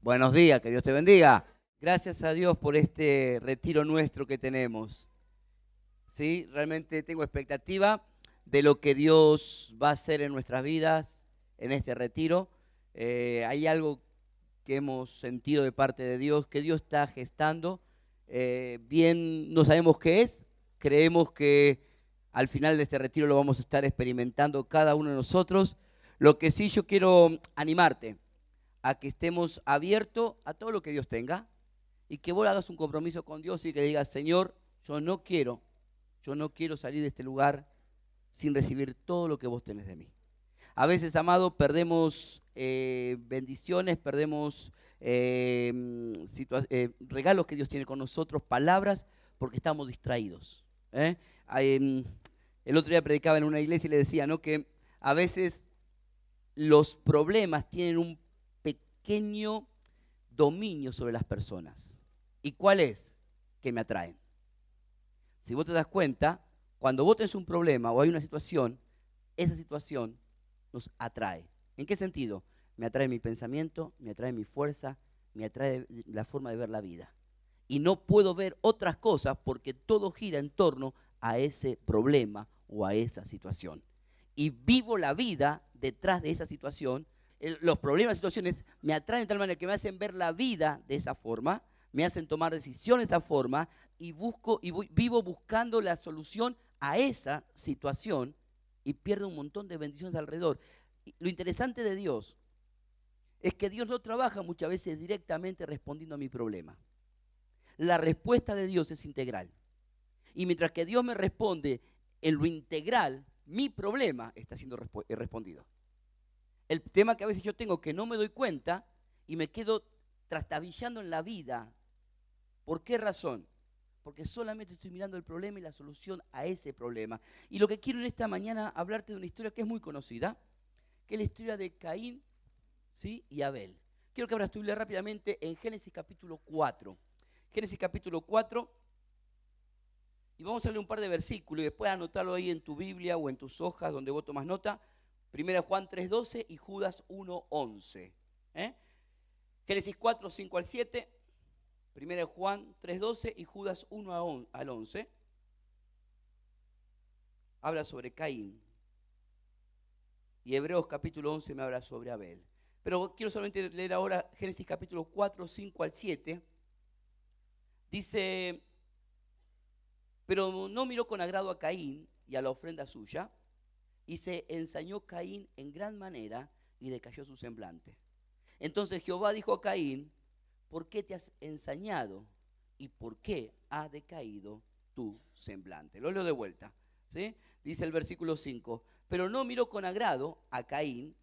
Buenos días, que Dios te bendiga. Gracias a Dios por este retiro nuestro que tenemos. Sí, realmente tengo expectativa de lo que Dios va a hacer en nuestras vidas en este retiro. Hay algo que hemos sentido de parte de Dios, que Dios está gestando. Bien, no sabemos qué es. Creemos que al final de este retiro lo vamos a estar experimentando cada uno de nosotros. Lo que sí yo quiero animarte a que estemos abiertos a todo lo que Dios tenga y que vos hagas un compromiso con Dios y que digas, Señor, yo no quiero salir de este lugar sin recibir todo lo que vos tenés de mí. A veces, amado, perdemos bendiciones, perdemos regalos que Dios tiene con nosotros, palabras, porque estamos distraídos. ¿eh? El otro día predicaba en una iglesia y le decía, ¿no?, que a veces los problemas tienen un pequeño dominio sobre las personas. ¿Y cuál es? Que me atraen. Si vos te das cuenta, cuando vos tenés un problema o hay una situación, esa situación nos atrae. ¿En qué sentido? Me atrae mi pensamiento, me atrae mi fuerza, me atrae la forma de ver la vida. Y no puedo ver otras cosas porque todo gira en torno a ese problema o a esa situación. Y vivo la vida detrás de esa situación. Los problemas, las situaciones me atraen de tal manera que me hacen ver la vida de esa forma, me hacen tomar decisiones de esa forma y vivo buscando la solución a esa situación y pierdo un montón de bendiciones alrededor. Lo interesante de Dios es que Dios no trabaja muchas veces directamente respondiendo a mi problema. La respuesta de Dios es integral. Y mientras que Dios me responde en lo integral, mi problema está siendo respondido. El tema que a veces yo tengo que no me doy cuenta y me quedo trastabillando en la vida. ¿Por qué razón? Porque solamente estoy mirando el problema y la solución a ese problema. Y lo que quiero en esta mañana hablarte de una historia que es muy conocida, que es la historia de Caín, ¿sí?, y Abel. Quiero que abras tu Biblia rápidamente en Génesis capítulo 4. Génesis capítulo 4. Y vamos a leer un par de versículos y después anotarlo ahí en tu Biblia o en tus hojas donde vos tomas nota. 1 Juan 3:12 y Judas 1:11. Génesis 4, 5 al 7. 1 Juan 3:12 y Judas 1 al 11. Habla sobre Caín. Y Hebreos capítulo 11 me habla sobre Abel. Pero quiero solamente leer ahora Génesis capítulo 4, 5 al 7. Dice, pero no miró con agrado a Caín y a la ofrenda suya, y se ensañó Caín en gran manera y decayó su semblante. Entonces Jehová dijo a Caín, ¿por qué te has ensañado y por qué ha decaído tu semblante? Lo leo de vuelta, ¿sí? Dice el versículo 5, pero no miró con agrado a Caín,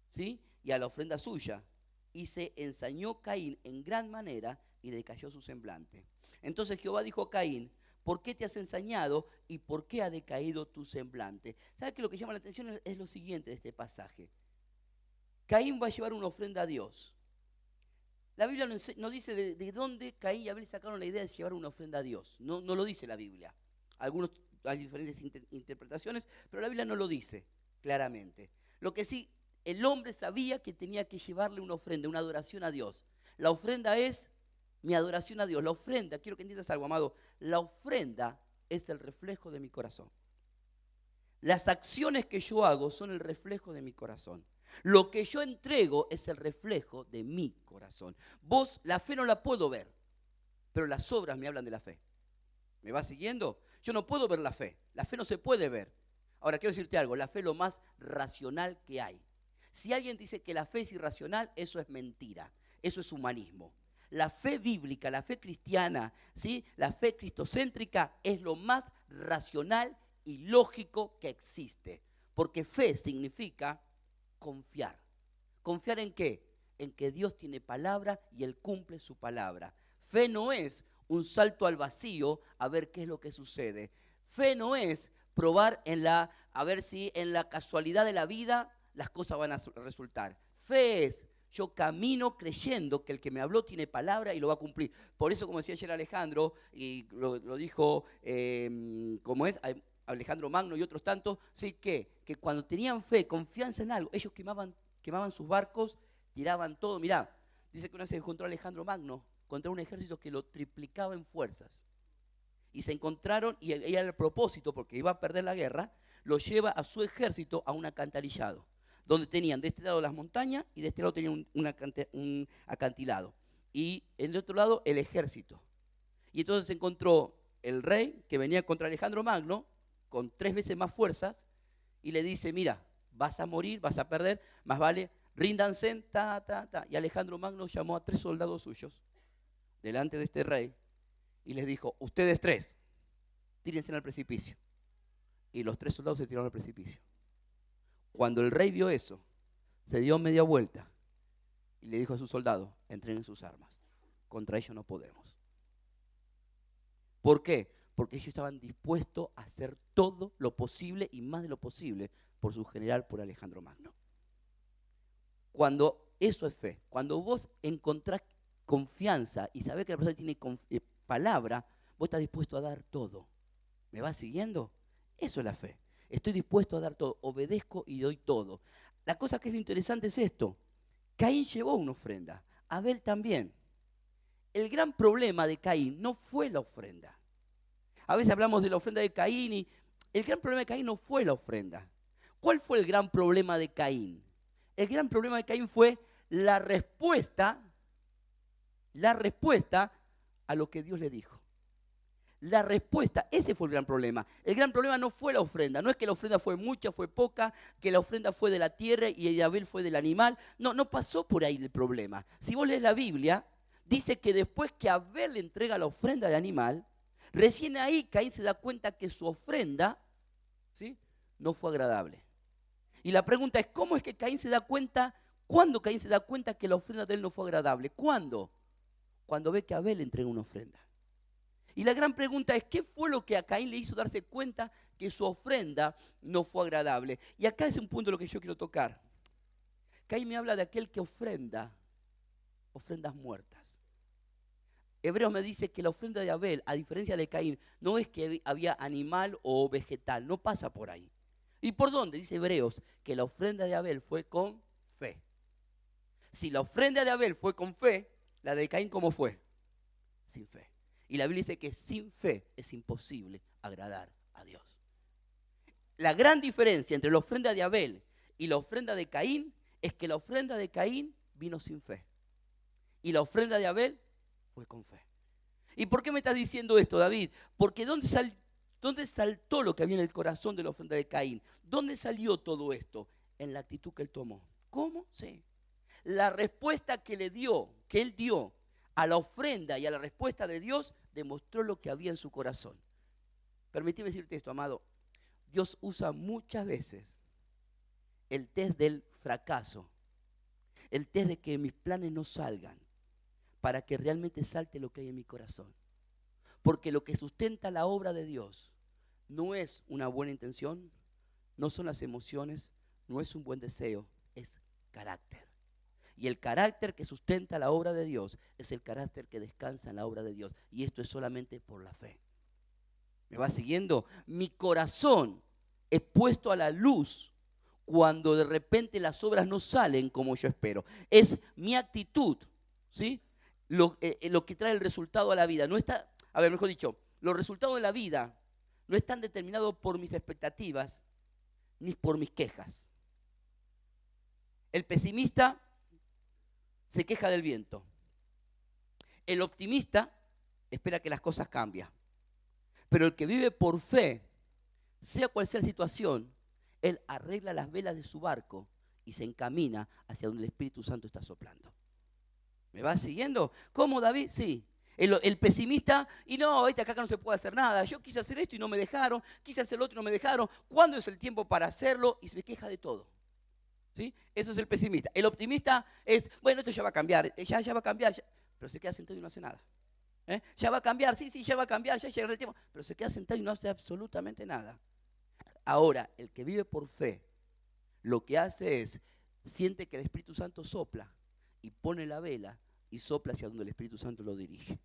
¿sí?, y a la ofrenda suya, y se ensañó Caín en gran manera y decayó su semblante. Entonces Jehová dijo a Caín, ¿por qué te has ensañado y por qué ha decaído tu semblante? ¿Sabes que lo que llama la atención es lo siguiente de este pasaje? Caín va a llevar una ofrenda a Dios. La Biblia no dice de dónde Caín y Abel sacaron la idea de llevar una ofrenda a Dios. No lo dice la Biblia. Hay diferentes interpretaciones, pero la Biblia no lo dice claramente. Lo que sí, el hombre sabía que tenía que llevarle una ofrenda, una adoración a Dios. La ofrenda es mi adoración a Dios. La ofrenda, quiero que entiendas algo, amado. La ofrenda es el reflejo de mi corazón. Las acciones que yo hago son el reflejo de mi corazón. Lo que yo entrego es el reflejo de mi corazón. Vos, la fe no la puedo ver, pero las obras me hablan de la fe. ¿Me vas siguiendo? Yo no puedo ver la fe no se puede ver. Ahora, quiero decirte algo, la fe es lo más racional que hay. Si alguien dice que la fe es irracional, eso es mentira, eso es humanismo. La fe bíblica, la fe cristiana, ¿sí?, la fe cristocéntrica es lo más racional y lógico que existe. Porque fe significa confiar. ¿Confiar en qué? En que Dios tiene palabra y Él cumple su palabra. Fe no es un salto al vacío a ver qué es lo que sucede. Fe no es probar a ver si en la casualidad de la vida las cosas van a resultar. Fe es, yo camino creyendo que el que me habló tiene palabra y lo va a cumplir. Por eso, como decía ayer Alejandro, y lo dijo, como es, Alejandro Magno y otros tantos, sí, que cuando tenían fe, confianza en algo, ellos quemaban sus barcos, tiraban todo. Mirá, Dice que una vez se encontró a Alejandro Magno contra un ejército que lo triplicaba en fuerzas. Y se encontraron, y era el propósito, porque iba a perder la guerra, lo lleva a su ejército a un acantilado, donde tenían de este lado las montañas y de este lado tenían un acantilado. Y en el otro lado el ejército. Y entonces se encontró el rey que venía contra Alejandro Magno, con 3 veces más fuerzas, y le dice, mira, vas a morir, vas a perder, más vale, ríndanse, Y Alejandro Magno llamó a 3 soldados suyos, delante de este rey, y les dijo, ustedes 3, tírense al precipicio. Y los 3 soldados se tiraron al precipicio. Cuando el rey vio eso, se dio media vuelta y le dijo a sus soldados, entreguen sus armas, contra ellos no podemos. ¿Por qué? Porque ellos estaban dispuestos a hacer todo lo posible y más de lo posible por su general, por Alejandro Magno. Cuando eso es fe, cuando vos encontrás confianza y sabés que la persona tiene palabra, vos estás dispuesto a dar todo. ¿Me vas siguiendo? Eso es la fe. Estoy dispuesto a dar todo, obedezco y doy todo. La cosa que es interesante es esto. Caín llevó una ofrenda, Abel también. El gran problema de Caín no fue la ofrenda. A veces hablamos de la ofrenda de Caín y el gran problema de Caín no fue la ofrenda. ¿Cuál fue el gran problema de Caín? El gran problema de Caín fue la respuesta a lo que Dios le dijo. La respuesta, ese fue el gran problema. El gran problema no fue la ofrenda. No es que la ofrenda fue mucha, fue poca, que la ofrenda fue de la tierra y Abel fue del animal. No, no pasó por ahí el problema. Si vos lees la Biblia, dice que después que Abel le entrega la ofrenda de animal, recién ahí Caín se da cuenta que su ofrenda, ¿sí?, no fue agradable. Y la pregunta es, ¿cómo es que Caín se da cuenta? ¿Cuándo Caín se da cuenta que la ofrenda de él no fue agradable? ¿Cuándo? Cuando ve que Abel le entrega una ofrenda. Y la gran pregunta es, ¿qué fue lo que a Caín le hizo darse cuenta que su ofrenda no fue agradable? Y acá es un punto lo que yo quiero tocar. Caín me habla de aquel que ofrendas muertas. Hebreos me dice que la ofrenda de Abel, a diferencia de Caín, no es que había animal o vegetal, no pasa por ahí. ¿Y por dónde? Dice Hebreos que la ofrenda de Abel fue con fe. Si la ofrenda de Abel fue con fe, la de Caín, ¿cómo fue? Sin fe. Y la Biblia dice que sin fe es imposible agradar a Dios. La gran diferencia entre la ofrenda de Abel y la ofrenda de Caín es que la ofrenda de Caín vino sin fe. Y la ofrenda de Abel fue con fe. ¿Y por qué me estás diciendo esto, David? Porque ¿dónde saltó lo que había en el corazón de la ofrenda de Caín? ¿Dónde salió todo esto? En la actitud que él tomó. ¿Cómo? Sí. La respuesta que él dio a la ofrenda y a la respuesta de Dios demostró lo que había en su corazón. Permíteme decirte esto, amado. Dios usa muchas veces el test del fracaso, el test de que mis planes no salgan, para que realmente salte lo que hay en mi corazón. Porque lo que sustenta la obra de Dios no es una buena intención, no son las emociones, no es un buen deseo, es carácter. Y el carácter que sustenta la obra de Dios es el carácter que descansa en la obra de Dios. Y esto es solamente por la fe. ¿Me va siguiendo? Mi corazón es puesto a la luz cuando de repente las obras no salen como yo espero. Es mi actitud, ¿sí?, lo que trae el resultado a la vida. No está, mejor dicho, los resultados de la vida no están determinados por mis expectativas ni por mis quejas. El pesimista se queja del viento. El optimista espera que las cosas cambien. Pero el que vive por fe, sea cual sea la situación, él arregla las velas de su barco y se encamina hacia donde el Espíritu Santo está soplando. ¿Me vas siguiendo? ¿Cómo, David? Sí. El pesimista, y no, acá no se puede hacer nada. Yo quise hacer esto y no me dejaron, quise hacer lo otro y no me dejaron. ¿Cuándo es el tiempo para hacerlo? Y se me queja de todo. ¿Sí? Eso es el pesimista. El optimista es, bueno, esto ya va a cambiar, ya va a cambiar, pero se queda sentado y no hace nada. Ya va a cambiar, sí, ya va a cambiar, ya llegará el tiempo, pero se queda sentado y no hace absolutamente nada. Ahora, el que vive por fe, lo que hace es, siente que el Espíritu Santo sopla y pone la vela y sopla hacia donde el Espíritu Santo lo dirige.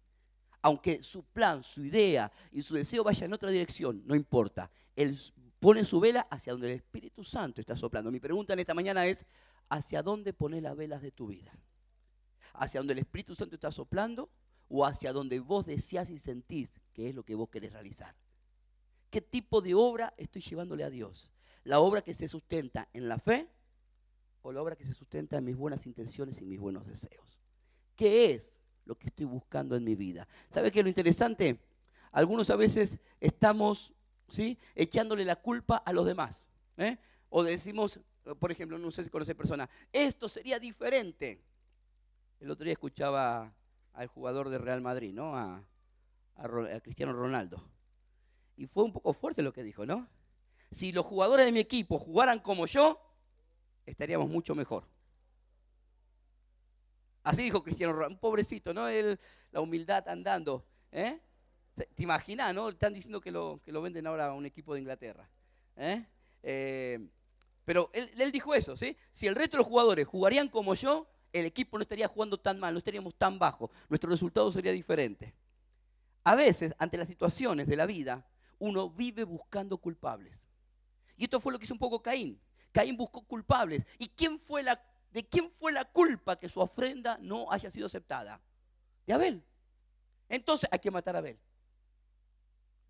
Aunque su plan, su idea y su deseo vaya en otra dirección, no importa. Él pone su vela hacia donde el Espíritu Santo está soplando. Mi pregunta en esta mañana es, ¿hacia dónde pones las velas de tu vida? ¿Hacia donde el Espíritu Santo está soplando o hacia donde vos deseás y sentís que es lo que vos querés realizar? ¿Qué tipo de obra estoy llevándole a Dios? ¿La obra que se sustenta en la fe o la obra que se sustenta en mis buenas intenciones y mis buenos deseos? ¿Qué es lo que estoy buscando en mi vida? ¿Sabe qué es lo interesante? Algunos a veces estamos, ¿sí?, echándole la culpa a los demás. O decimos, por ejemplo, no sé si conoce personas, esto sería diferente. El otro día escuchaba al jugador de Real Madrid, ¿no? A Cristiano Ronaldo. Y fue un poco fuerte lo que dijo, ¿no? Si los jugadores de mi equipo jugaran como yo, estaríamos mucho mejor. Así dijo Cristiano Ronaldo, un pobrecito, ¿no? La humildad andando. ¿Te imaginas, no? Están diciendo que lo venden ahora a un equipo de Inglaterra. Pero él dijo eso, ¿sí? Si el resto de los jugadores jugarían como yo, el equipo no estaría jugando tan mal, no estaríamos tan bajos, nuestro resultado sería diferente. A veces, ante las situaciones de la vida, uno vive buscando culpables. Y esto fue lo que hizo un poco Caín. Caín buscó culpables. ¿Y de quién fue la culpa que su ofrenda no haya sido aceptada? De Abel. Entonces hay que matar a Abel.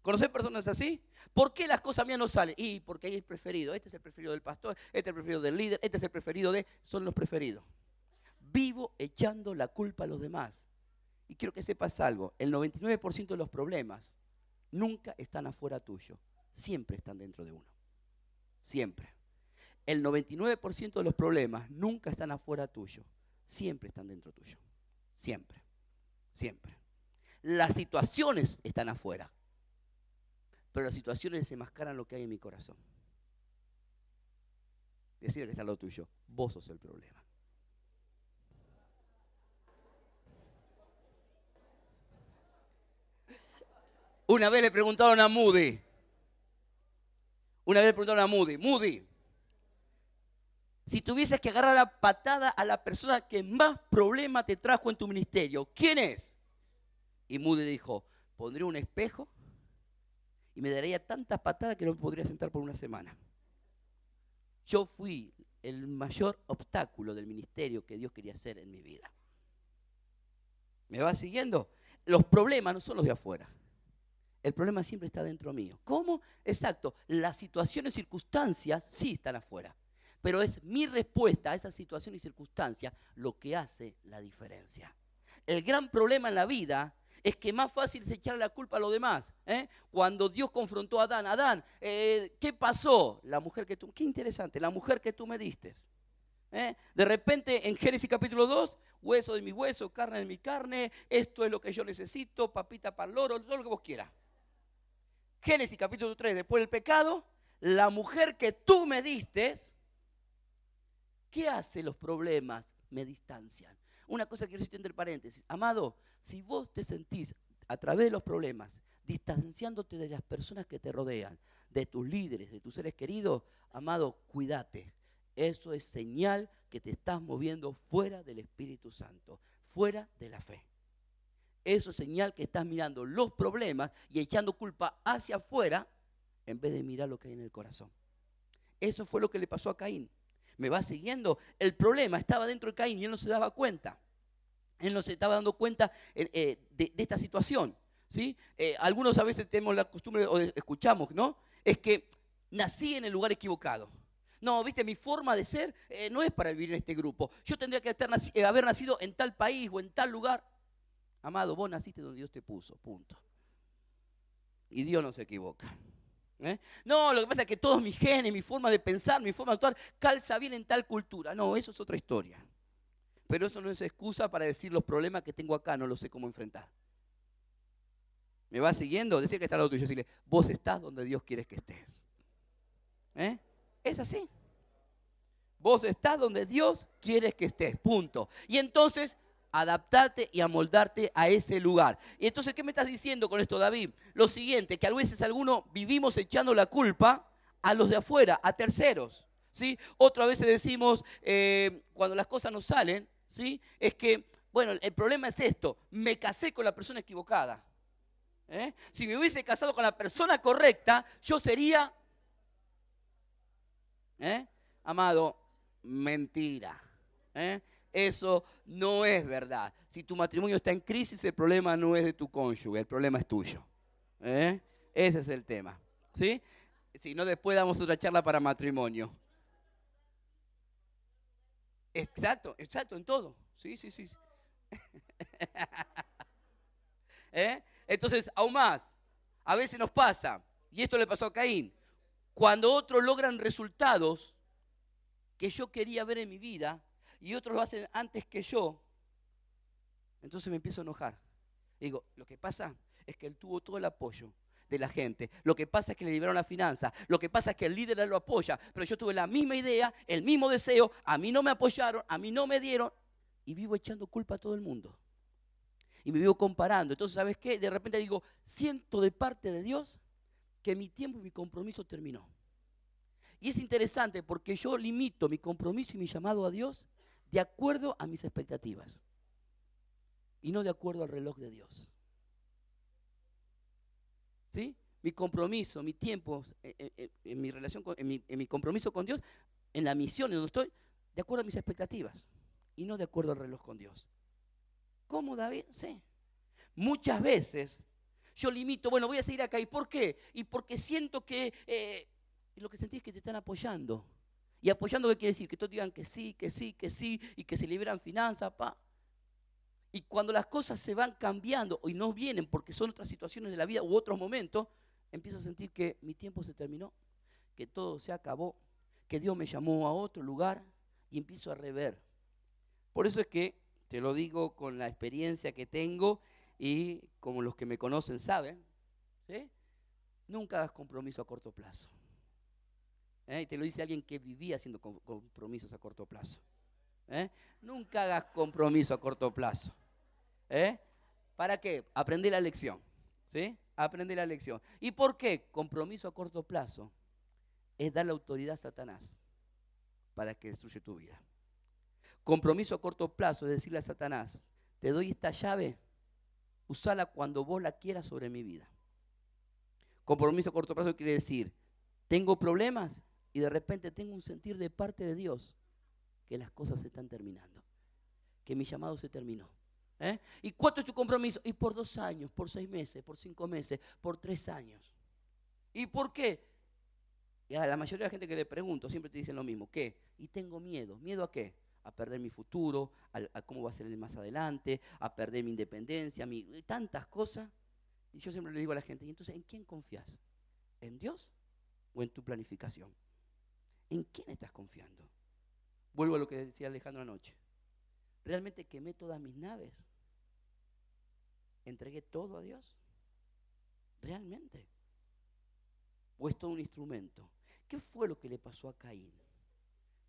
¿Conocen personas así? ¿Por qué las cosas mías no salen? Y porque ahí es preferido. Este es el preferido del pastor, este es el preferido del líder, este es el preferido de... Son los preferidos. Vivo echando la culpa a los demás. Y quiero que sepas algo. El 99% de los problemas nunca están afuera tuyo. Siempre están dentro de uno. Siempre. El 99% de los problemas nunca están afuera tuyo. Siempre están dentro tuyo. Siempre. Siempre. Las situaciones están afuera. Pero las situaciones desenmascaran lo que hay en mi corazón. Decirle que está lo tuyo. Vos sos el problema. Una vez le preguntaron a Moody. Moody, si tuvieses que agarrar la patada a la persona que más problema te trajo en tu ministerio, ¿quién es? Y Moody dijo, pondría un espejo y me daría tantas patadas que no me podría sentar por una semana. Yo fui el mayor obstáculo del ministerio que Dios quería hacer en mi vida. ¿Me va siguiendo? Los problemas no son los de afuera. El problema siempre está dentro mío. ¿Cómo? Exacto. Las situaciones y circunstancias sí están afuera. Pero es mi respuesta a esas situaciones y circunstancias lo que hace la diferencia. El gran problema en la vida es que más fácil es echar la culpa a los demás. Cuando Dios confrontó a Adán, ¿qué pasó? La mujer que tú, qué interesante, la mujer que tú me diste. De repente en Génesis capítulo 2, hueso de mi hueso, carne de mi carne, esto es lo que yo necesito, papita para el loro, todo lo que vos quieras. Génesis capítulo 3, después del pecado, la mujer que tú me diste, ¿qué hace los problemas? Me distancian. Una cosa que quiero decirte entre paréntesis, amado, si vos te sentís a través de los problemas, distanciándote de las personas que te rodean, de tus líderes, de tus seres queridos, amado, cuídate. Eso es señal que te estás moviendo fuera del Espíritu Santo, fuera de la fe. Eso es señal que estás mirando los problemas y echando culpa hacia afuera en vez de mirar lo que hay en el corazón. Eso fue lo que le pasó a Caín. ¿Me va siguiendo? El problema estaba dentro de Caín y él no se daba cuenta. Él no se estaba dando cuenta de esta situación, ¿sí? Algunos a veces tenemos la costumbre, o escuchamos, ¿no? Es que nací en el lugar equivocado. No, viste, mi forma de ser no es para vivir en este grupo. Yo tendría que haber nacido en tal país o en tal lugar. Amado, vos naciste donde Dios te puso, punto. Y Dios no se equivoca. No, lo que pasa es que todos mis genes, mi forma de pensar, mi forma de actuar, calza bien en tal cultura. No, eso es otra historia. Pero eso no es excusa para decir los problemas que tengo acá, no lo sé cómo enfrentar. ¿Me va siguiendo? Decir que está al lado tuyo, decirle, vos estás donde Dios quiere que estés. Es así. Vos estás donde Dios quiere que estés, punto. Y entonces, adaptarte y amoldarte a ese lugar. Y entonces, ¿qué me estás diciendo con esto, David? Lo siguiente, que a veces algunos vivimos echando la culpa a los de afuera, a terceros, ¿sí? Otras veces decimos, cuando las cosas no salen, ¿sí? Es que, bueno, el problema es esto, me casé con la persona equivocada. Si me hubiese casado con la persona correcta, yo sería... Amado, mentira. Eso no es verdad. Si tu matrimonio está en crisis, el problema no es de tu cónyuge, el problema es tuyo. ¿Eh? Ese es el tema. ¿Sí? Si no, después damos otra charla para matrimonio. Exacto, exacto, en todo. Sí, sí, sí. ¿Eh? Entonces, aún más, a veces nos pasa, y esto le pasó a Caín, cuando otros logran resultados que yo quería ver en mi vida y otros lo hacen antes que yo, entonces me empiezo a enojar. Digo, lo que pasa es que él tuvo todo el apoyo de la gente. Lo que pasa es que le liberaron la finanza. Lo que pasa es que el líder lo apoya. Pero yo tuve la misma idea, el mismo deseo. A mí no me apoyaron, a mí no me dieron. Y vivo echando culpa a todo el mundo. Y me vivo comparando. Entonces, ¿sabes qué? De repente digo, siento de parte de Dios que mi tiempo y mi compromiso terminó. Y es interesante porque yo limito mi compromiso y mi llamado a Dios de acuerdo a mis expectativas. Y no de acuerdo al reloj de Dios. ¿Sí? Mi compromiso, mi tiempo, en mi relación, en mi compromiso con Dios, en la misión en donde estoy, de acuerdo a mis expectativas y no de acuerdo al reloj con Dios. ¿Cómo, David? Sí. Muchas veces yo limito, bueno, voy a seguir acá. ¿Y por qué? Y porque siento que lo que sentí es que te están apoyando. ¿Y apoyando qué quiere decir? Que todos digan que sí, que sí, que sí, y que se liberan finanzas, pa. Y cuando las cosas se van cambiando y no vienen porque son otras situaciones de la vida u otros momentos, empiezo a sentir que mi tiempo se terminó, que todo se acabó, que Dios me llamó a otro lugar y empiezo a rever. Por eso es que te lo digo con la experiencia que tengo y como los que me conocen saben, ¿sí? Nunca hagas compromiso a corto plazo. Y te lo dice alguien que vivía haciendo compromisos a corto plazo. Nunca hagas compromiso a corto plazo. ¿Para qué? Aprender la lección. ¿Sí? Aprender la lección. ¿Y por qué? Compromiso a corto plazo es darle autoridad a Satanás para que destruya tu vida. Compromiso a corto plazo es decirle a Satanás, te doy esta llave, usala cuando vos la quieras sobre mi vida. Compromiso a corto plazo quiere decir, tengo problemas y de repente tengo un sentir de parte de Dios que las cosas se están terminando, que mi llamado se terminó. ¿Y cuánto es tu compromiso? Y por 2 años, por 6 meses, por 5 meses, por 3 años. ¿Y por qué? Y a la mayoría de la gente que le pregunto siempre te dicen lo mismo. ¿Qué? Y tengo miedo. ¿Miedo a qué? A perder mi futuro, a cómo va a ser más adelante, a perder mi independencia, tantas cosas. Y yo siempre le digo a la gente, ¿y entonces en quién confías? ¿En Dios o en tu planificación? ¿En quién estás confiando? Vuelvo a lo que decía Alejandro anoche. ¿Realmente quemé todas mis naves? ¿Entregué todo a Dios? ¿Realmente? ¿O es todo un instrumento? ¿Qué fue lo que le pasó a Caín?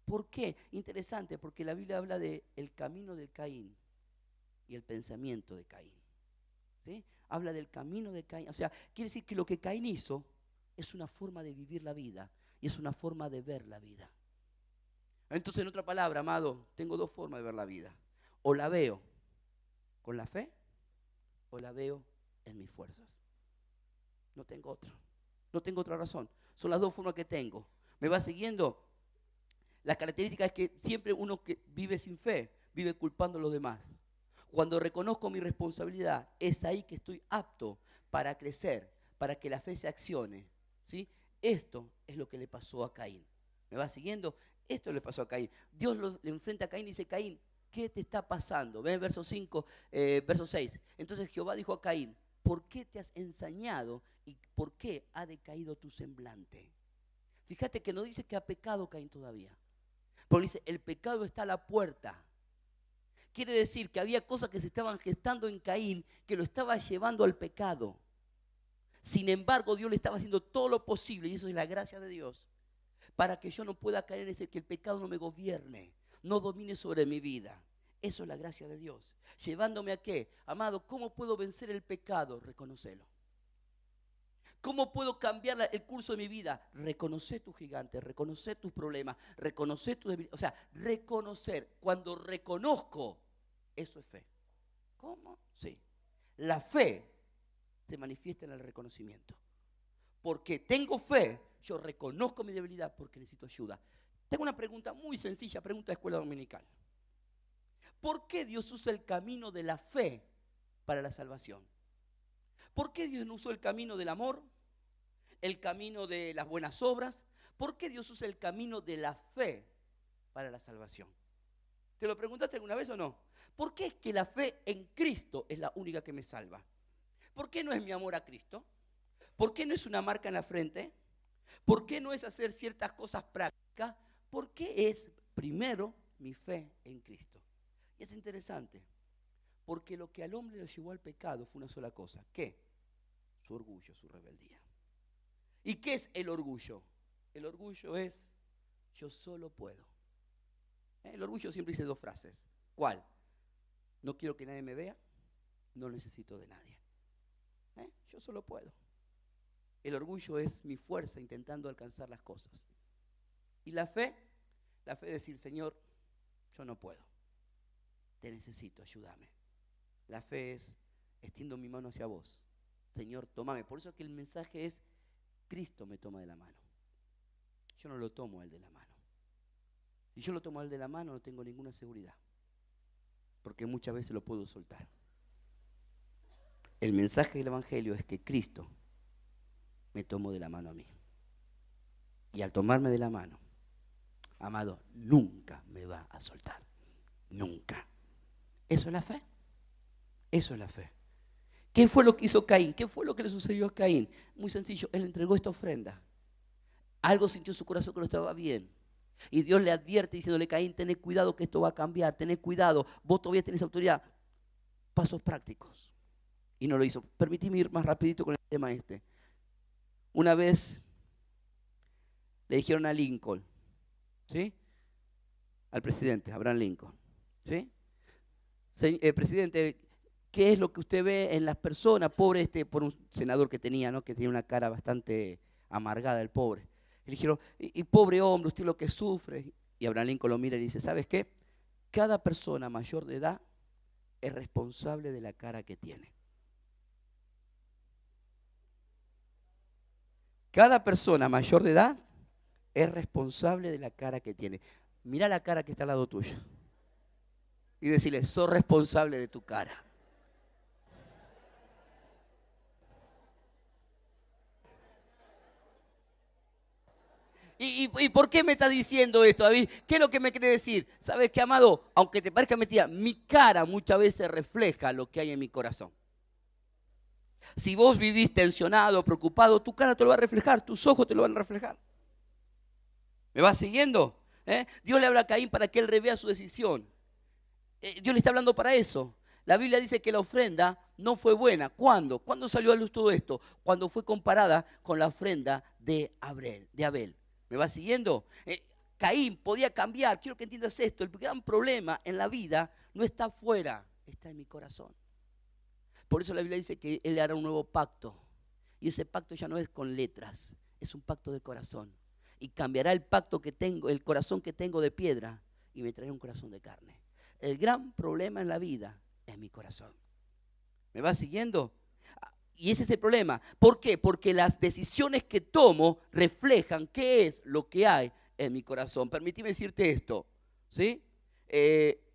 ¿Por qué? Interesante, porque la Biblia habla del camino de Caín y el pensamiento de Caín. ¿Sí? Habla del camino de Caín. O sea, quiere decir que lo que Caín hizo es una forma de vivir la vida y es una forma de ver la vida. Entonces, en otra palabra, amado, tengo 2 formas de ver la vida. O la veo con la fe o la veo en mis fuerzas. No tengo otra. No tengo otra razón. Son las 2 formas que tengo. ¿Me va siguiendo? La característica es que siempre uno que vive sin fe, vive culpando a los demás. Cuando reconozco mi responsabilidad, es ahí que estoy apto para crecer, para que la fe se accione. ¿Sí? Esto es lo que le pasó a Caín. ¿Me va siguiendo? Esto le pasó a Caín. Dios le enfrenta a Caín y dice, Caín, ¿qué te está pasando? Ven verso 5, verso 6. Entonces Jehová dijo a Caín, ¿por qué te has ensañado y por qué ha decaído tu semblante? Fíjate que no dice que ha pecado Caín todavía. Porque dice, el pecado está a la puerta. Quiere decir que había cosas que se estaban gestando en Caín que lo estaba llevando al pecado. Sin embargo, Dios le estaba haciendo todo lo posible, y eso es la gracia de Dios, para que yo no pueda caer en ese, que el pecado no me gobierne, no domine sobre mi vida. Eso es la gracia de Dios. ¿Llevándome a qué? Amado, ¿cómo puedo vencer el pecado? Reconócelo. ¿Cómo puedo cambiar el curso de mi vida? Reconocer tus gigantes, reconocer tus problemas, reconocer tus debilidades. O sea, reconocer. Cuando reconozco, eso es fe. ¿Cómo? Sí. La fe se manifiesta en el reconocimiento. Porque tengo fe, yo reconozco mi debilidad porque necesito ayuda. Tengo una pregunta muy sencilla, pregunta de escuela dominical. ¿Por qué Dios usa el camino de la fe para la salvación? ¿Por qué Dios no usó el camino del amor, el camino de las buenas obras? ¿Por qué Dios usa el camino de la fe para la salvación? ¿Te lo preguntaste alguna vez o no? ¿Por qué es que la fe en Cristo es la única que me salva? ¿Por qué no es mi amor a Cristo? ¿Por qué no es una marca en la frente? ¿Por qué no es hacer ciertas cosas prácticas? ¿Por qué es primero mi fe en Cristo? Y es interesante, porque lo que al hombre lo llevó al pecado fue una sola cosa. ¿Qué? Su orgullo, su rebeldía. ¿Y qué es el orgullo? El orgullo es, yo solo puedo. El orgullo siempre dice dos frases. ¿Cuál? No quiero que nadie me vea, no necesito de nadie. Yo solo puedo. El orgullo es mi fuerza intentando alcanzar las cosas. Y la fe es decir, Señor, yo no puedo. Te necesito, ayúdame. La fe es, extiendo mi mano hacia vos. Señor, tómame. Por eso es que el mensaje es, Cristo me toma de la mano. Yo no lo tomo a Él de la mano. Si yo lo tomo a Él de la mano, no tengo ninguna seguridad. Porque muchas veces lo puedo soltar. El mensaje del Evangelio es que Cristo me tomó de la mano a mí. Y al tomarme de la mano, amado, nunca me va a soltar. Nunca. Eso es la fe. Eso es la fe. ¿Qué fue lo que hizo Caín? ¿Qué fue lo que le sucedió a Caín? Muy sencillo, él entregó esta ofrenda. Algo sintió en su corazón que no estaba bien. Y Dios le advierte diciéndole, Caín, tened cuidado que esto va a cambiar, tened cuidado, vos todavía tenés autoridad. Pasos prácticos. Y no lo hizo. Permíteme ir más rapidito con el tema este. Una vez le dijeron a Lincoln, ¿sí? Al presidente, Abraham Lincoln, ¿sí? Presidente, ¿qué es lo que usted ve en las personas? Pobre por un senador que tenía, ¿no? Que tenía una cara bastante amargada, el pobre. Le dijeron, y pobre hombre, usted lo que sufre. Y Abraham Lincoln lo mira y dice, ¿sabes qué? Cada persona mayor de edad es responsable de la cara que tiene. Cada persona mayor de edad es responsable de la cara que tiene. Mira la cara que está al lado tuyo. Y decirle, sos responsable de tu cara. ¿Y por qué me está diciendo esto, David? ¿Qué es lo que me quiere decir? ¿Sabes qué, amado? Aunque te parezca mentira, mi cara muchas veces refleja lo que hay en mi corazón. Si vos vivís tensionado, preocupado, tu cara te lo va a reflejar, tus ojos te lo van a reflejar. ¿Me vas siguiendo? Dios le habla a Caín para que él revea su decisión. Dios le está hablando para eso. La Biblia dice que la ofrenda no fue buena. ¿Cuándo? ¿Cuándo salió a luz todo esto? Cuando fue comparada con la ofrenda de Abel. ¿Me va siguiendo? Caín podía cambiar. Quiero que entiendas esto. El gran problema en la vida no está afuera, está en mi corazón. Por eso la Biblia dice que Él hará un nuevo pacto. Y ese pacto ya no es con letras, es un pacto de corazón. Y cambiará el pacto que tengo, el corazón que tengo de piedra, y me traerá un corazón de carne. El gran problema en la vida es mi corazón. ¿Me va siguiendo? Y ese es el problema. ¿Por qué? Porque las decisiones que tomo reflejan qué es lo que hay en mi corazón. Permíteme decirte esto, ¿sí?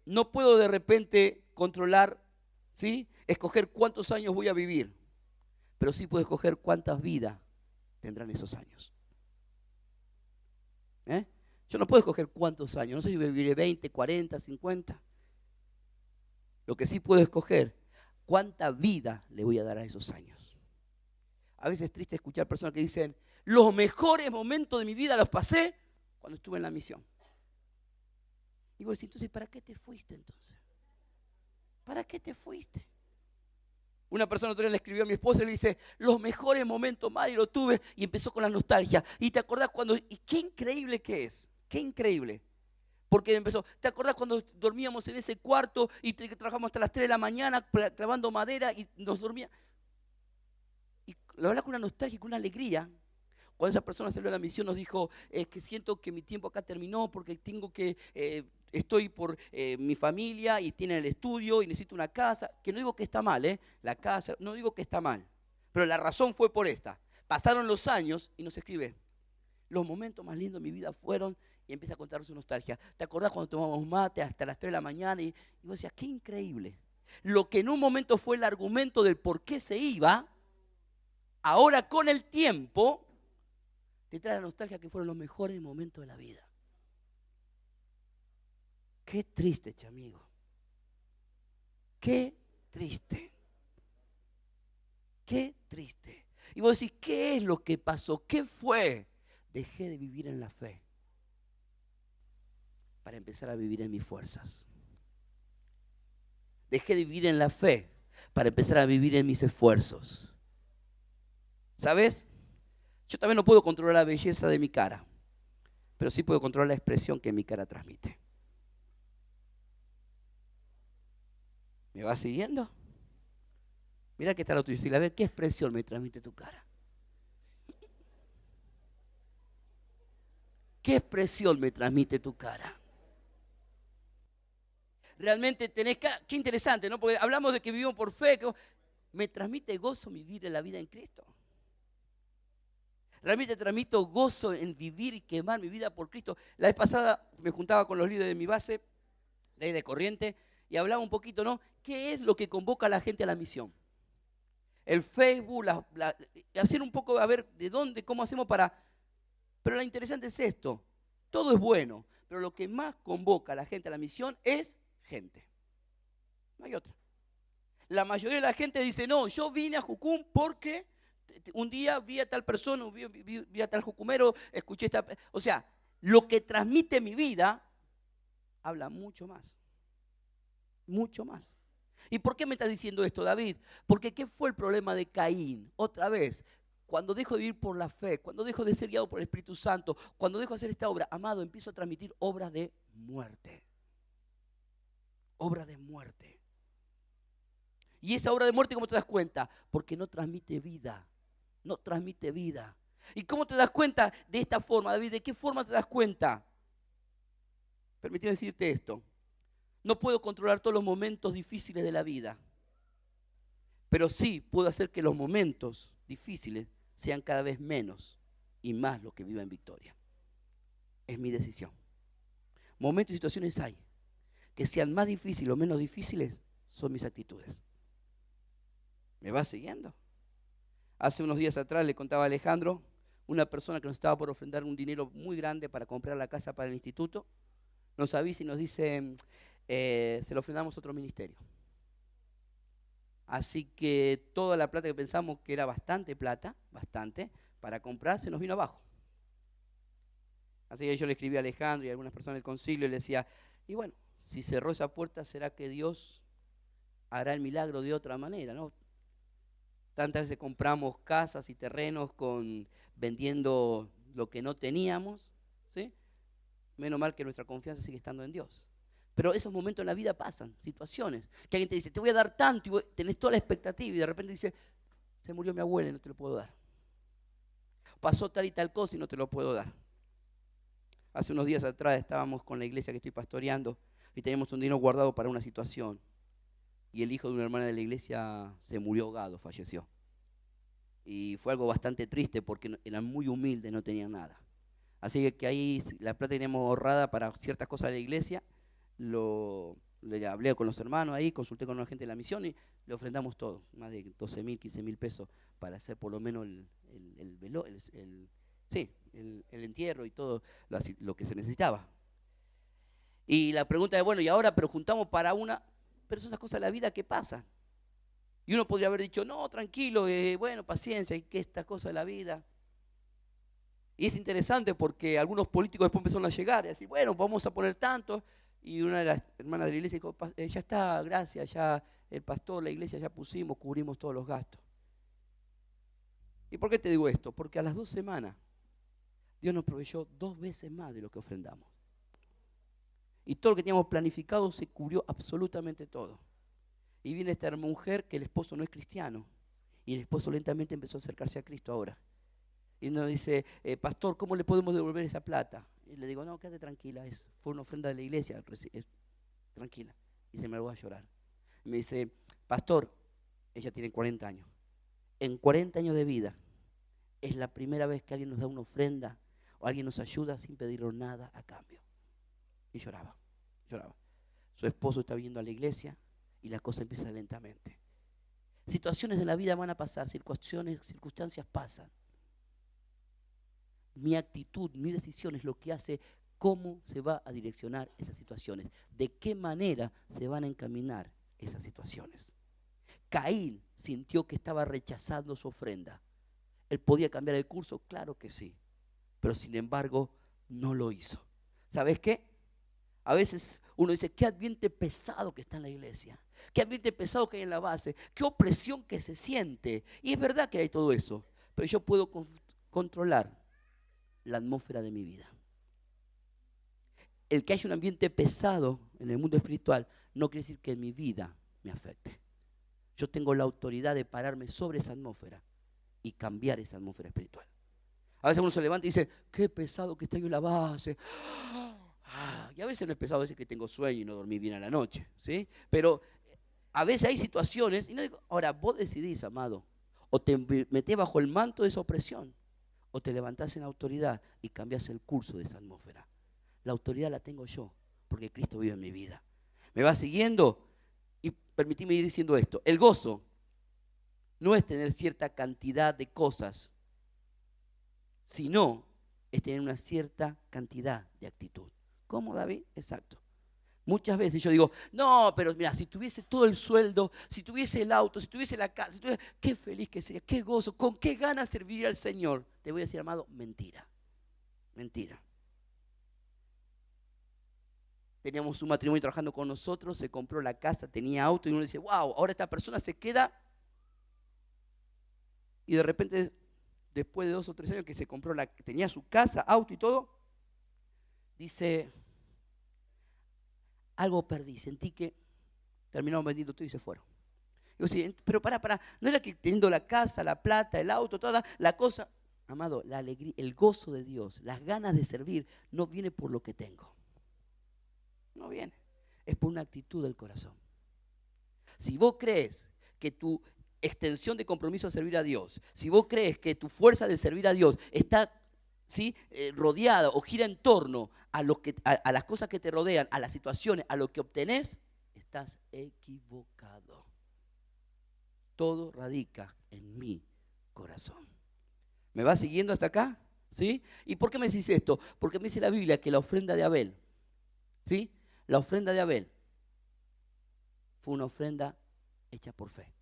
No puedo de repente controlar, ¿sí? Escoger cuántos años voy a vivir, pero sí puedo escoger cuántas vidas tendrán esos años. Yo no puedo escoger cuántos años, no sé si viviré 20, 40, 50. Lo que sí puedo escoger, cuánta vida le voy a dar a esos años. A veces es triste escuchar personas que dicen, los mejores momentos de mi vida los pasé cuando estuve en la misión. Y vos decís, entonces, ¿para qué te fuiste entonces? ¿Para qué te fuiste? Una persona otro día le escribió a mi esposa y le dice, los mejores momentos, Mari, lo tuve, y empezó con la nostalgia. Y te acordás cuando, y qué increíble que es, qué increíble. Porque empezó, ¿te acordás cuando dormíamos en ese cuarto y trabajamos hasta las 3 de la mañana clavando madera y nos dormíamos? Y lo hablaba con una nostalgia y con una alegría. Cuando esa persona salió a la misión nos dijo, que siento que mi tiempo acá terminó porque tengo que, estoy por mi familia y tienen el estudio y necesito una casa. Que no digo que está mal, la casa, no digo que está mal. Pero la razón fue por esta. Pasaron los años y nos escribe, los momentos más lindos de mi vida fueron y empieza a contar su nostalgia. ¿Te acordás cuando tomábamos mate hasta las 3 de la mañana? Y vos decías, qué increíble. Lo que en un momento fue el argumento del por qué se iba, ahora con el tiempo te trae la nostalgia que fueron los mejores momentos de la vida. Qué triste, amigo. Qué triste. Qué triste. Y vos decís, ¿qué es lo que pasó? ¿Qué fue? Dejé de vivir en la fe para empezar a vivir en mis fuerzas. Dejé de vivir en la fe para empezar a vivir en mis esfuerzos. ¿Sabes? Yo también no puedo controlar la belleza de mi cara, pero sí puedo controlar la expresión que mi cara transmite. ¿Me vas siguiendo? Mira que está lo tuyo. A ver, ¿qué expresión me transmite tu cara? ¿Qué expresión me transmite tu cara? Realmente tenés que... Qué interesante, ¿no? Porque hablamos de que vivimos por fe. Me transmite gozo vivir en la vida en Cristo. Realmente transmito gozo en vivir y quemar mi vida por Cristo. La vez pasada me juntaba con los líderes de mi base, de ahí de Corriente, y hablaba un poquito, ¿no? ¿Qué es lo que convoca a la gente a la misión? El Facebook, hacer un poco, a ver, de dónde, cómo hacemos para... Pero lo interesante es esto, todo es bueno, pero lo que más convoca a la gente a la misión es gente. No hay otra. La mayoría de la gente dice, no, yo vine a Jucum porque un día vi a tal persona, vi a tal jucumero, escuché esta... O sea, lo que transmite mi vida habla mucho más. Mucho más. ¿Y por qué me estás diciendo esto, David? Porque ¿qué fue el problema de Caín? Otra vez, cuando dejo de vivir por la fe, cuando dejo de ser guiado por el Espíritu Santo, cuando dejo de hacer esta obra, amado, empiezo a transmitir obras de muerte. Obra de muerte. Y esa obra de muerte, ¿cómo te das cuenta? Porque no transmite vida. No transmite vida. ¿Y cómo te das cuenta de esta forma, David? ¿De qué forma te das cuenta? Permíteme decirte esto. No puedo controlar todos los momentos difíciles de la vida, pero sí puedo hacer que los momentos difíciles sean cada vez menos y más los que viva en victoria. Es mi decisión. Momentos y situaciones hay que sean más difíciles o menos difíciles, son mis actitudes. ¿Me vas siguiendo? Hace unos días atrás le contaba a Alejandro, una persona que nos estaba por ofrendar un dinero muy grande para comprar la casa para el instituto, nos avisa y nos dice, se lo ofrendamos a otro ministerio. Así que toda la plata que pensamos que era bastante plata, bastante, para comprar, se nos vino abajo. Así que yo le escribí a Alejandro y a algunas personas del concilio y le decía, y bueno, si cerró esa puerta, ¿será que Dios hará el milagro de otra manera, no? Tantas veces compramos casas y terrenos vendiendo lo que no teníamos, ¿sí? Menos mal que nuestra confianza sigue estando en Dios. Pero esos momentos en la vida pasan, situaciones, que alguien te dice, te voy a dar tanto, y tenés toda la expectativa, y de repente dice, se murió mi abuela y no te lo puedo dar. Pasó tal y tal cosa y no te lo puedo dar. Hace unos días atrás estábamos con la iglesia que estoy pastoreando y teníamos un dinero guardado para una situación. Y el hijo de una hermana de la iglesia se murió ahogado, falleció. Y fue algo bastante triste porque eran muy humildes, no tenían nada. Así que ahí la plata que teníamos ahorrada para ciertas cosas de la iglesia, le hablé con los hermanos ahí, consulté con la gente de la misión y le ofrendamos todo, más de 12.000, 15.000 pesos para hacer por lo menos el entierro y todo lo que se necesitaba. Y la pregunta es, bueno, y ahora, pero juntamos para una, pero son las cosas de la vida que pasan. Y uno podría haber dicho, no, tranquilo, bueno, paciencia, y que estas cosas de la vida. Y es interesante porque algunos políticos después empezaron a llegar y decir, bueno, vamos a poner tanto. Y una de las hermanas de la iglesia dijo, ya está, gracias, ya el pastor, la iglesia ya pusimos, cubrimos todos los gastos. ¿Y por qué te digo esto? Porque a las 2 semanas Dios nos proveyó 2 veces más de lo que ofrendamos. Y todo lo que teníamos planificado se cubrió absolutamente todo. Y viene esta mujer que el esposo no es cristiano. Y el esposo lentamente empezó a acercarse a Cristo ahora. Y nos dice, pastor, ¿cómo le podemos devolver esa plata? Y le digo, no, quédate tranquila, fue una ofrenda de la iglesia, tranquila. Y se me va a llorar. Y me dice, pastor, ella tiene 40 años. En 40 años de vida, es la primera vez que alguien nos da una ofrenda o alguien nos ayuda sin pedirle nada a cambio. Y lloraba, lloraba. Su esposo está viniendo a la iglesia y la cosa empieza lentamente. Situaciones en la vida van a pasar, circunstancias pasan. Mi actitud, mi decisión es lo que hace cómo se va a direccionar esas situaciones, de qué manera se van a encaminar esas situaciones. Caín sintió que estaba rechazando su ofrenda. ¿Él podía cambiar el curso? Claro que sí, pero sin embargo no lo hizo. ¿Sabes qué? A veces uno dice, qué ambiente pesado que está en la iglesia, qué ambiente pesado que hay en la base, qué opresión que se siente. Y es verdad que hay todo eso, pero yo puedo controlar la atmósfera de mi vida. El que haya un ambiente pesado en el mundo espiritual no quiere decir que en mi vida me afecte. Yo tengo la autoridad de pararme sobre esa atmósfera y cambiar esa atmósfera espiritual. A veces uno se levanta y dice, qué pesado que está yo en la base. Y a veces no es pesado, a veces que tengo sueño y no dormí bien a la noche, ¿sí? Pero a veces hay situaciones, y no digo, ahora vos decidís, amado, o te metés bajo el manto de esa opresión, o te levantás en autoridad y cambiás el curso de esa atmósfera. La autoridad la tengo yo, porque Cristo vive en mi vida. ¿Me va siguiendo? Y permitime ir diciendo esto. El gozo no es tener cierta cantidad de cosas, sino es tener una cierta cantidad de actitud. ¿Cómo, David? Exacto. Muchas veces yo digo, no, pero mira, si tuviese todo el sueldo, si tuviese el auto, si tuviese la casa, qué feliz que sería, qué gozo, con qué ganas serviría al Señor. Te voy a decir, amado, mentira, mentira. Teníamos un matrimonio trabajando con nosotros, se compró la casa, tenía auto y uno dice, wow, ahora esta persona se queda. Y de repente, después de 2 o 3 años que se compró, tenía su casa, auto y todo, dice, algo perdí, sentí que terminaron vendiendo todo y se fueron. Digo, sí, pero pará, no era que teniendo la casa, la plata, el auto, toda la cosa. Amado, la alegría, el gozo de Dios, las ganas de servir, no viene por lo que tengo. No viene, es por una actitud del corazón. Si vos crees que tu extensión de compromiso a servir a Dios, si vos crees que tu fuerza de servir a Dios está, ¿sí?, rodeada o gira en torno a las cosas que te rodean, a las situaciones, a lo que obtenés, estás equivocado. Todo radica en mi corazón. ¿Me vas siguiendo hasta acá? ¿Sí? ¿Y por qué me decís esto? Porque me dice la Biblia que la ofrenda de Abel, ¿sí?, la ofrenda de Abel fue una ofrenda hecha por fe.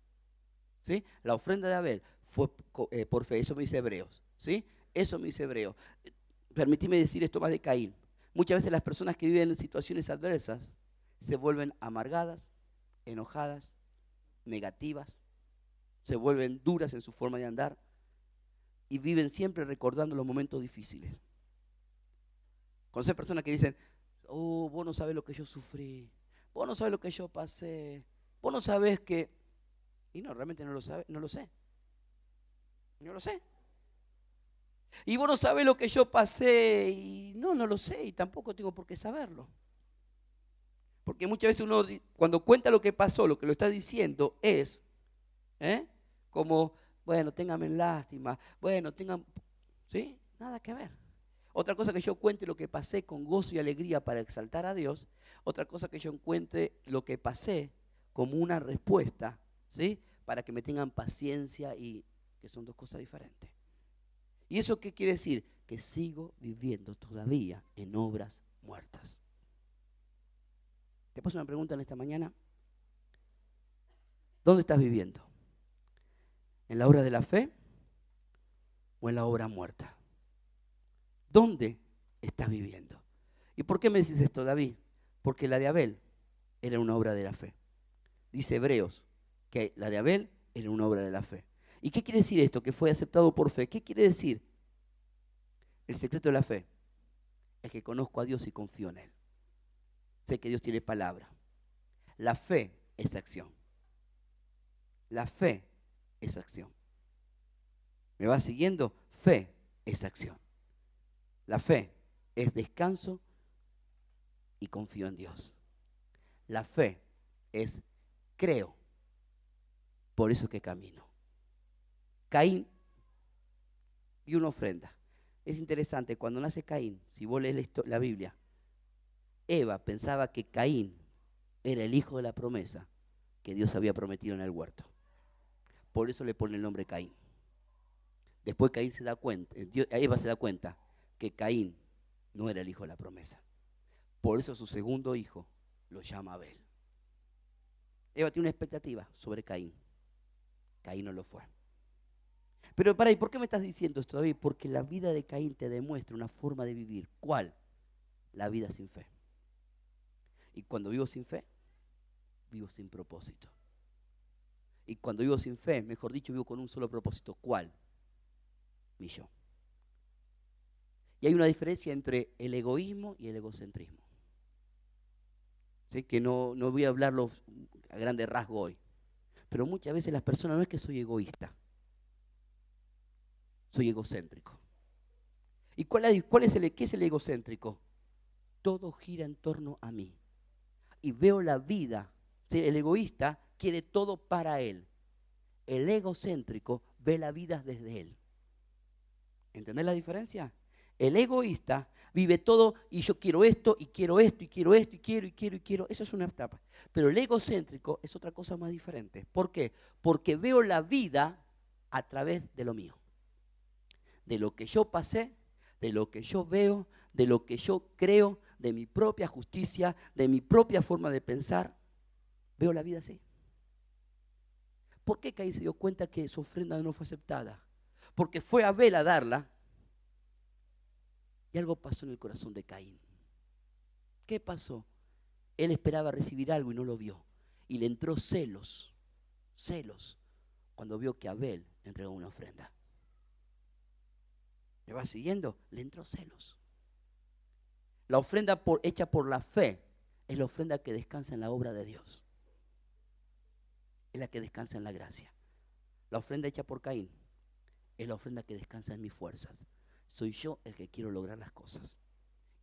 ¿Sí? La ofrenda de Abel fue por fe. Eso me dice Hebreos. ¿Sí? Eso me dice Hebreos. Permitime decir esto más de Caín. Muchas veces las personas que viven en situaciones adversas se vuelven amargadas, enojadas, negativas, se vuelven duras en su forma de andar y viven siempre recordando los momentos difíciles. Conoces personas que dicen, oh, vos no sabés lo que yo sufrí, vos no sabés lo que yo pasé, vos no sabés que... Y no, realmente no lo sabe, no lo sé. No lo sé. Y vos no sabés lo que yo pasé, y no lo sé, y tampoco tengo por qué saberlo. Porque muchas veces uno, cuando cuenta lo que pasó, lo que lo está diciendo es, como, bueno, ténganme lástima, bueno, tengan, ¿sí? Nada que ver. Otra cosa que yo cuente lo que pasé con gozo y alegría para exaltar a Dios. Otra cosa que yo encuentre lo que pasé como una respuesta, ¿sí?, para que me tengan paciencia, y que son 2 cosas diferentes. ¿Y eso qué quiere decir? Que sigo viviendo todavía en obras muertas. Te paso una pregunta en esta mañana. ¿Dónde estás viviendo? ¿En la obra de la fe o en la obra muerta? ¿Dónde estás viviendo? ¿Y por qué me decís esto, David? Porque la de Abel era una obra de la fe. Dice Hebreos que la de Abel era una obra de la fe. ¿Y qué quiere decir esto? Que fue aceptado por fe. ¿Qué quiere decir? El secreto de la fe es que conozco a Dios y confío en Él. Sé que Dios tiene palabra. La fe es acción. La fe es acción. ¿Me va siguiendo? Fe es acción. La fe es descanso y confío en Dios. La fe es creo, por eso que camino. Caín dio una ofrenda. Es interesante, cuando nace Caín, si vos lees la Biblia, Eva pensaba que Caín era el hijo de la promesa que Dios había prometido en el huerto. Por eso le pone el nombre Caín. Después Caín se da cuenta, Eva se da cuenta que Caín no era el hijo de la promesa. Por eso su segundo hijo lo llama Abel. Eva tiene una expectativa sobre Caín. Caín no lo fue. Pero ¿y por qué me estás diciendo esto, David? Porque la vida de Caín te demuestra una forma de vivir. ¿Cuál? La vida sin fe. Y cuando vivo sin fe, vivo sin propósito. Y cuando vivo sin fe, mejor dicho, vivo con un solo propósito. ¿Cuál? Mi yo. Y hay una diferencia entre el egoísmo y el egocentrismo. ¿Sí? Que no voy a hablarlo a grande rasgo hoy. Pero muchas veces las personas, no es que soy egoísta, soy egocéntrico. ¿Y qué es el egocéntrico? Todo gira en torno a mí. Y veo la vida. ¿Sí? El egoísta quiere todo para él. El egocéntrico ve la vida desde él. ¿Entendés la diferencia? El egoísta vive todo y yo quiero esto, y quiero esto, y quiero esto, y quiero. Eso es una etapa. Pero el egocéntrico es otra cosa más diferente. ¿Por qué? Porque veo la vida a través de lo mío. De lo que yo pasé, de lo que yo veo, de lo que yo creo, de mi propia justicia, de mi propia forma de pensar. Veo la vida así. ¿Por qué Caín se dio cuenta que su ofrenda no fue aceptada? Porque fue Abel a darla y algo pasó en el corazón de Caín. ¿Qué pasó? Él esperaba recibir algo y no lo vio. Y le entró celos, cuando vio que Abel entregó una ofrenda. ¿Me va siguiendo? Le entró celos. La ofrenda hecha por la fe es la ofrenda que descansa en la obra de Dios. Es la que descansa en la gracia. La ofrenda hecha por Caín es la ofrenda que descansa en mis fuerzas. Soy yo el que quiero lograr las cosas.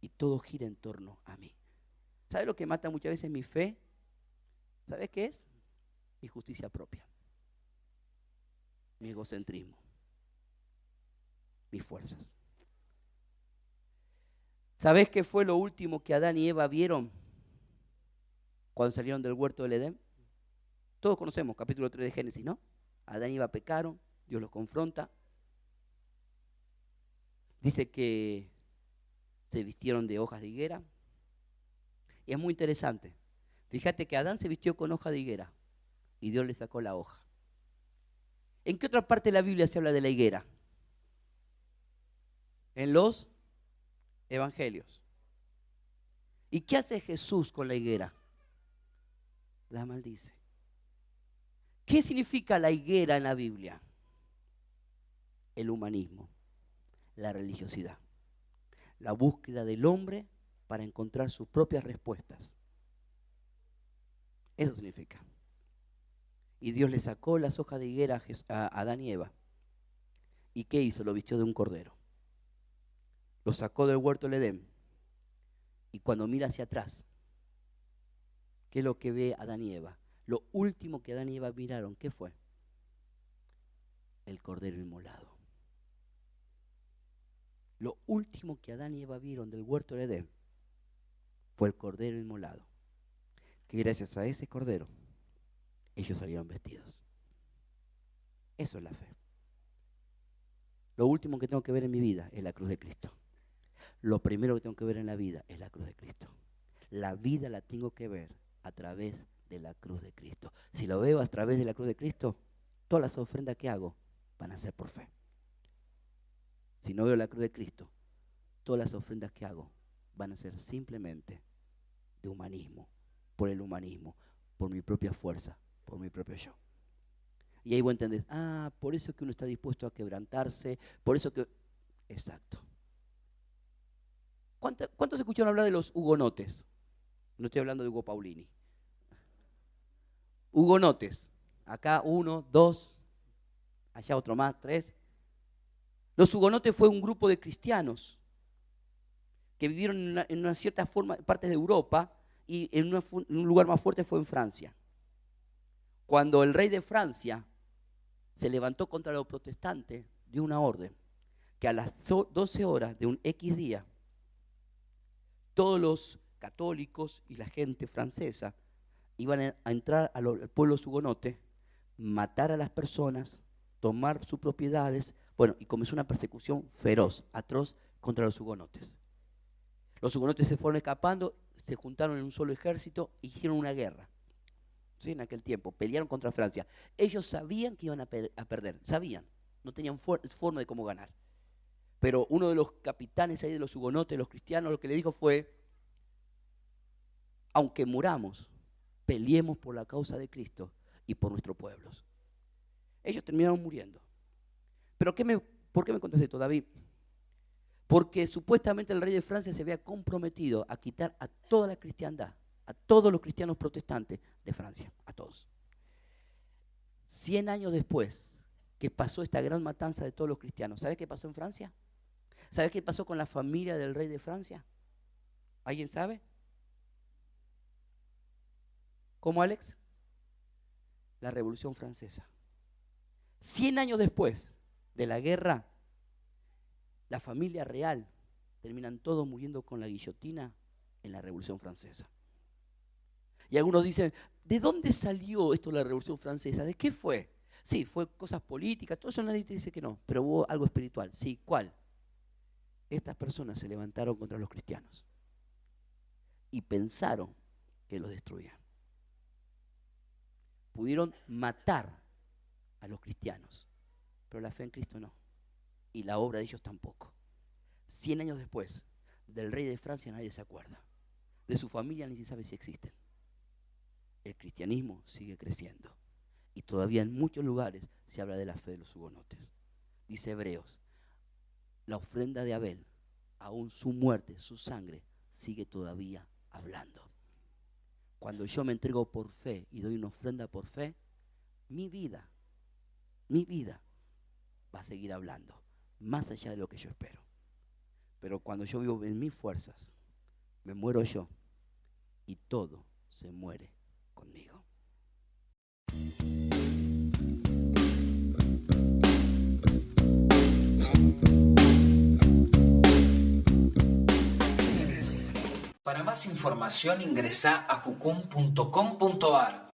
Y todo gira en torno a mí. ¿Sabe lo que mata muchas veces mi fe? ¿Sabe qué es? Mi justicia propia. Mi egocentrismo. Mis fuerzas. ¿Sabes qué fue lo último que Adán y Eva vieron cuando salieron del huerto del Edén? Todos conocemos capítulo 3 de Génesis, ¿no? Adán y Eva pecaron, Dios los confronta. Dice que se vistieron de hojas de higuera. Y es muy interesante. Fíjate que Adán se vistió con hoja de higuera y Dios le sacó la hoja. ¿En qué otra parte de la Biblia se habla de la higuera? En los evangelios. ¿Y qué hace Jesús con la higuera? La maldice. ¿Qué significa la higuera en la Biblia? El humanismo, la religiosidad, la búsqueda del hombre para encontrar sus propias respuestas. Eso significa. Y Dios le sacó las hojas de higuera a Adán y Eva. ¿Y qué hizo? Lo vistió de un cordero. Lo sacó del huerto del Edén. Y cuando mira hacia atrás, ¿qué es lo que ve Adán y Eva? Lo último que Adán y Eva miraron, ¿qué fue? El cordero inmolado. Lo último que Adán y Eva vieron del huerto del Edén fue el cordero inmolado. Que gracias a ese cordero ellos salieron vestidos. Eso es la fe. Lo último que tengo que ver en mi vida es la cruz de Cristo. Lo primero que tengo que ver en la vida es la cruz de Cristo. La vida la tengo que ver a través de la cruz de Cristo. Si lo veo a través de la cruz de Cristo, todas las ofrendas que hago van a ser por fe. Si no veo la cruz de Cristo, todas las ofrendas que hago van a ser simplemente de humanismo, por el humanismo, por mi propia fuerza, por mi propio yo. Y ahí vos entendés, por eso que uno está dispuesto a quebrantarse, por eso que... Exacto. ¿Cuántos escucharon hablar de los hugonotes? No estoy hablando de Hugo Paulini. Hugonotes. Acá 1, 2, allá otro más, 3. Los hugonotes fue un grupo de cristianos que vivieron en una cierta forma en partes de Europa y en un lugar más fuerte fue en Francia. Cuando el rey de Francia se levantó contra los protestantes, dio una orden que a las 12 horas de un X día, todos los católicos y la gente francesa iban a entrar al pueblo hugonote, matar a las personas, tomar sus propiedades, bueno, y comenzó una persecución feroz, atroz, contra los hugonotes. Los hugonotes se fueron escapando, se juntaron en un solo ejército e hicieron una guerra. ¿Sí? En aquel tiempo, pelearon contra Francia. Ellos sabían que iban a perder, sabían, no tenían forma de cómo ganar. Pero uno de los capitanes ahí de los hugonotes, los cristianos, lo que le dijo fue: aunque muramos, peleemos por la causa de Cristo y por nuestros pueblos. Ellos terminaron muriendo. ¿Pero por qué me contaste esto, David? Porque supuestamente el rey de Francia se había comprometido a quitar a toda la cristiandad, a todos los cristianos protestantes de Francia, a todos. 100 años después que pasó esta gran matanza de todos los cristianos, ¿sabes qué pasó en Francia? ¿Sabes qué pasó con la familia del rey de Francia? ¿Alguien sabe? ¿Cómo, Alex? La Revolución Francesa. 100 años después de la guerra, la familia real terminan todos muriendo con la guillotina en la Revolución Francesa. Y algunos dicen: ¿de dónde salió esto de la Revolución Francesa? ¿De qué fue? Sí, fue cosas políticas, todo eso nadie te dice que no, pero hubo algo espiritual. Sí, ¿cuál? Estas personas se levantaron contra los cristianos y pensaron que los destruían. Pudieron matar a los cristianos, pero la fe en Cristo no, y la obra de ellos tampoco. 100 años después, del rey de Francia nadie se acuerda, de su familia ni se sabe si existen. El cristianismo sigue creciendo y todavía en muchos lugares se habla de la fe de los hugonotes. Dice Hebreos: la ofrenda de Abel, aún su muerte, su sangre, sigue todavía hablando. Cuando yo me entrego por fe y doy una ofrenda por fe, mi vida va a seguir hablando, más allá de lo que yo espero. Pero cuando yo vivo en mis fuerzas, me muero yo y todo se muere conmigo. Para más información ingresá a jucum.com.ar